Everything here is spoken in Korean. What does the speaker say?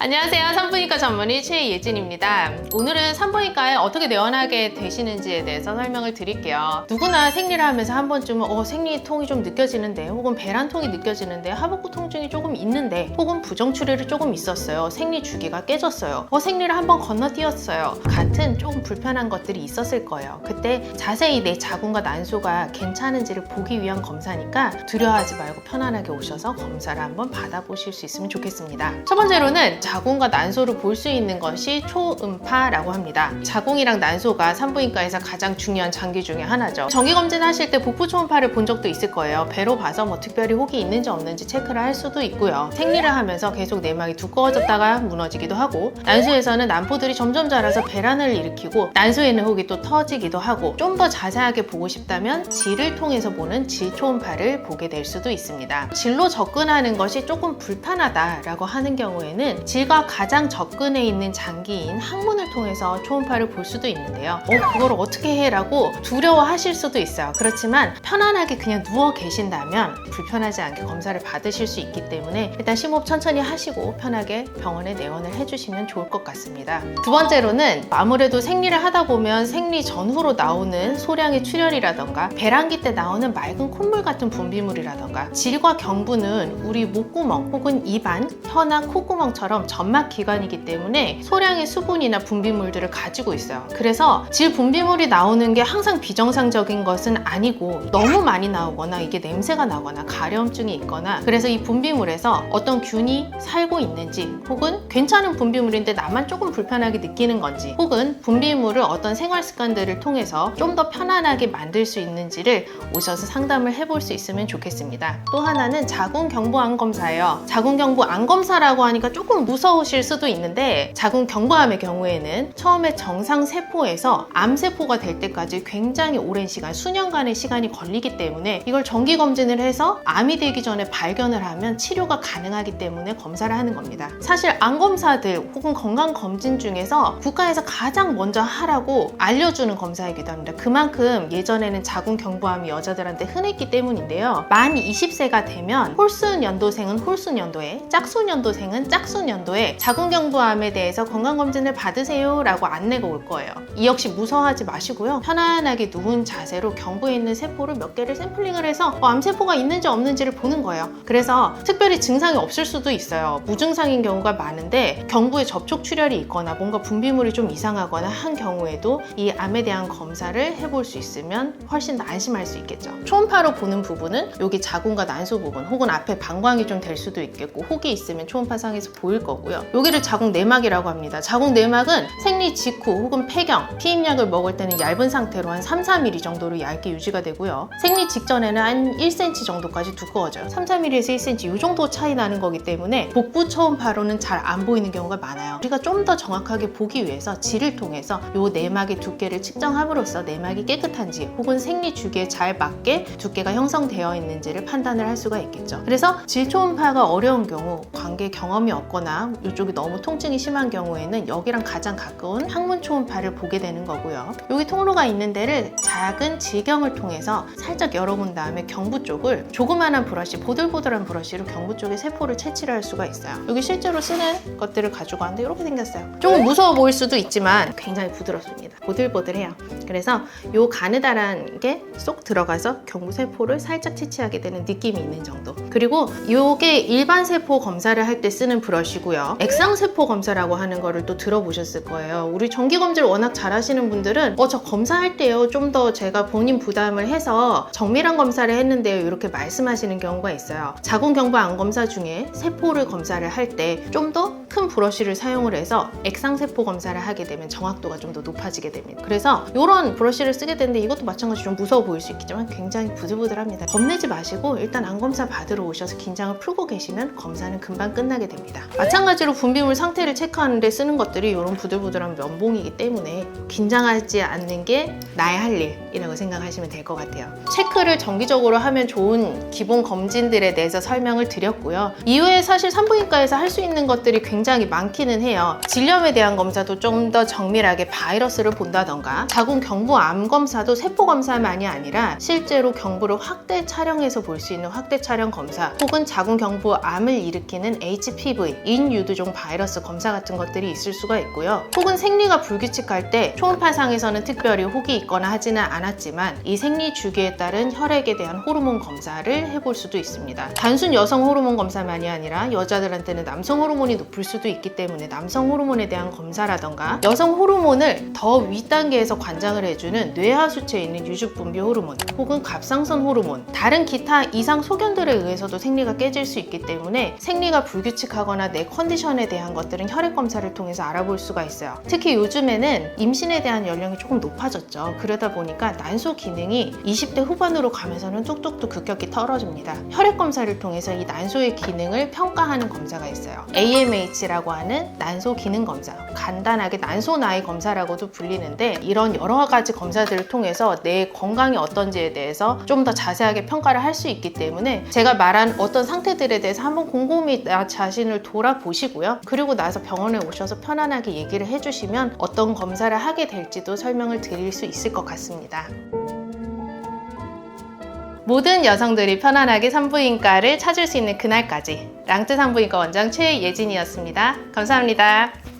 안녕하세요. 산부인과 전문의 최예진입니다. 오늘은 산부인과에 어떻게 내원하게 되시는지에 대해서 설명을 드릴게요. 누구나 생리를 하면서 한 번쯤은 생리통이 좀 느껴지는데, 혹은 배란통이 느껴지는데, 하복부 통증이 조금 있는데, 혹은 부정출혈이 조금 있었어요. 생리 주기가 깨졌어요. 생리를 한번 건너뛰었어요. 같은 조금 불편한 것들이 있었을 거예요. 그때 자세히 내 자궁과 난소가 괜찮은지를 보기 위한 검사니까 두려워하지 말고 편안하게 오셔서 검사를 한번 받아보실 수 있으면 좋겠습니다. 첫 번째로는 자궁과 난소를 볼 수 있는 것이 초음파라고 합니다. 자궁이랑 난소가 산부인과에서 가장 중요한 장기 중에 하나죠. 정기검진 하실 때 복부 초음파를 본 적도 있을 거예요. 배로 봐서 특별히 혹이 있는지 없는지 체크를 할 수도 있고요. 생리를 하면서 계속 내막이 두꺼워졌다가 무너지기도 하고, 난소에서는 난포들이 점점 자라서 배란을 일으키고, 난소에 있는 혹이 또 터지기도 하고, 좀 더 자세하게 보고 싶다면 질을 통해서 보는 질 초음파를 보게 될 수도 있습니다. 질로 접근하는 것이 조금 불편하다라고 하는 경우에는 질과 가장 접근해 있는 장기인 항문을 통해서 초음파를 볼 수도 있는데요. 그걸 어떻게 해? 라고 두려워하실 수도 있어요. 그렇지만 편안하게 그냥 누워 계신다면 불편하지 않게 검사를 받으실 수 있기 때문에 일단 심호흡 천천히 하시고 편하게 병원에 내원을 해주시면 좋을 것 같습니다. 두 번째로는 아무래도 생리를 하다 보면 생리 전후로 나오는 소량의 출혈이라던가 배란기 때 나오는 맑은 콧물 같은 분비물이라던가, 질과 경부는 우리 목구멍 혹은 입안, 혀나 콧구멍처럼 점막 기관이기 때문에 소량의 수분이나 분비물들을 가지고 있어요. 그래서 질 분비물이 나오는 게 항상 비정상적인 것은 아니고, 너무 많이 나오거나 이게 냄새가 나거나 가려움증이 있거나, 그래서 이 분비물에서 어떤 균이 살고 있는지, 혹은 괜찮은 분비물인데 나만 조금 불편하게 느끼는 건지, 혹은 분비물을 어떤 생활 습관들을 통해서 좀 더 편안하게 만들 수 있는지를 오셔서 상담을 해볼 수 있으면 좋겠습니다. 또 하나는 자궁경부암 검사예요. 자궁경부암 검사라고 하니까 조금 무서우실 수도 있는데, 자궁경부암의 경우에는 처음에 정상세포에서 암세포가 될 때까지 굉장히 오랜 시간, 수년간의 시간이 걸리기 때문에 이걸 정기검진을 해서 암이 되기 전에 발견을 하면 치료가 가능하기 때문에 검사를 하는 겁니다. 사실 암검사들 혹은 건강검진 중에서 국가에서 가장 먼저 하라고 알려주는 검사이기도 합니다. 그만큼 예전에는 자궁경부암이 여자들한테 흔했기 때문인데요. 만 20세가 되면 홀수년도생은 홀수년도에, 짝수년도생은 짝수년도에 자궁경부암에 대해서 건강검진을 받으세요 라고 안내가 올 거예요. 이 역시 무서워하지 마시고요. 편안하게 누운 자세로 경부에 있는 세포를 몇 개를 샘플링을 해서 암세포가 있는지 없는지를 보는 거예요. 그래서 특별히 증상이 없을 수도 있어요. 무증상인 경우가 많은데, 경부에 접촉 출혈이 있거나 뭔가 분비물이 좀 이상하거나 한 경우에도 이 암에 대한 검사를 해볼 수 있으면 훨씬 더 안심할 수 있겠죠. 초음파로 보는 부분은 여기 자궁과 난소 부분, 혹은 앞에 방광이 좀 될 수도 있겠고, 혹이 있으면 초음파상에서 보일 거고요. 여기를 자궁내막이라고 합니다. 자궁내막은 생리 직후 혹은 폐경, 피임약을 먹을 때는 얇은 상태로 한 3-4mm 정도로 얇게 유지가 되고요. 생리 직전에는 한 1cm 정도까지 두꺼워져요. 3-4mm에서 1cm 이 정도 차이 나는 거기 때문에 복부 초음파로는 잘 안 보이는 경우가 많아요. 우리가 좀 더 정확하게 보기 위해서 질을 통해서 이 내막의 두께를 측정함으로써 내막이 깨끗한지, 혹은 생리 주기에 잘 맞게 두께가 형성되어 있는지를 판단을 할 수가 있겠죠. 그래서 질 초음파가 어려운 경우, 관계 경험이 없거나 이쪽이 너무 통증이 심한 경우에는 여기랑 가장 가까운 항문 초음파를 보게 되는 거고요. 여기 통로가 있는 데를 작은 질경을 통해서 살짝 열어본 다음에 경부 쪽을 조그만한 브러쉬, 보들보들한 브러쉬로 경부 쪽에 세포를 채취를 할 수가 있어요. 여기 실제로 쓰는 것들을 가지고 왔는데 이렇게 생겼어요. 조금 무서워 보일 수도 있지만 굉장히 부드럽습니다. 보들보들해요. 그래서 요 가느다란 게 쏙 들어가서 경부 세포를 살짝 채취하게 되는 느낌이 있는 정도. 그리고 요게 일반 세포 검사를 할 때 쓰는 브러쉬고요. 액상세포 검사라고 하는 거를 또 들어보셨을 거예요. 우리 정기검진을 워낙 잘 하시는 분들은 저 검사할 때요, 좀 더 제가 본인 부담을 해서 정밀한 검사를 했는데요, 이렇게 말씀하시는 경우가 있어요. 자궁경부암 검사 중에 세포를 검사를 할 때 좀 더 큰 브러쉬를 사용을 해서 액상세포 검사를 하게 되면 정확도가 좀 더 높아지게 됩니다. 그래서 이런 브러쉬를 쓰게 되는데, 이것도 마찬가지로 좀 무서워 보일 수 있겠지만 굉장히 부들부들합니다. 겁내지 마시고 일단 암검사 받으러 오셔서 긴장을 풀고 계시면 검사는 금방 끝나게 됩니다. 마찬가지로 분비물 상태를 체크하는 데 쓰는 것들이 이런 부들부들한 면봉이기 때문에 긴장하지 않는 게 나의 할 일이라고 생각하시면 될 것 같아요. 체크를 정기적으로 하면 좋은 기본 검진들에 대해서 설명을 드렸고요. 이후에 사실 산부인과에서 할 수 있는 것들이 굉장히 많기는 해요. 질염에 대한 검사도 좀 더 정밀하게 바이러스를 본다던가, 자궁경부암 검사도 세포 검사만이 아니라 실제로 경부를 확대 촬영해서 볼 수 있는 확대 촬영 검사, 혹은 자궁경부암을 일으키는 HPV, 인 유두종 바이러스 검사 같은 것들이 있을 수가 있고요. 혹은 생리가 불규칙할 때 초음파상에서는 특별히 혹이 있거나 하지는 않았지만 이 생리 주기에 따른 혈액에 대한 호르몬 검사를 해볼 수도 있습니다. 단순 여성 호르몬 검사만이 아니라 여자들한테는 남성 호르몬이 높을 수도 있기 때문에 남성 호르몬에 대한 검사라던가 여성 호르몬을 더 윗단계에서 관장을 해주는 뇌하수체에 있는 유주분비 호르몬 혹은 갑상선 호르몬, 다른 기타 이상 소견들에 의해서도 생리가 깨질 수 있기 때문에 생리가 불규칙하거나 내 컨디션에 대한 것들은 혈액 검사를 통해서 알아볼 수가 있어요. 특히 요즘에는 임신에 대한 연령이 조금 높아졌죠. 그러다 보니까 난소 기능이 20대 후반으로 가면서는 뚝뚝뚝 급격히 떨어집니다. 혈액 검사를 통해서 이 난소의 기능을 평가하는 검사가 있어요. AMH라고 하는 난소 기능 검사, 간단하게 난소 나이 검사라고도 불리는데 이런 여러 가지 검사들을 통해서 내 건강이 어떤지에 대해서 좀 더 자세하게 평가를 할 수 있기 때문에 제가 말한 어떤 상태들에 대해서 한번 곰곰이 나 자신을 돌아보시고요. 그리고 나서 병원에 오셔서 편안하게 얘기를 해주시면 어떤 검사를 하게 될지도 설명을 드릴 수 있을 것 같습니다. 모든 여성들이 편안하게 산부인과를 찾을 수 있는 그날까지 랑트 산부인과 원장 최예진이었습니다. 감사합니다.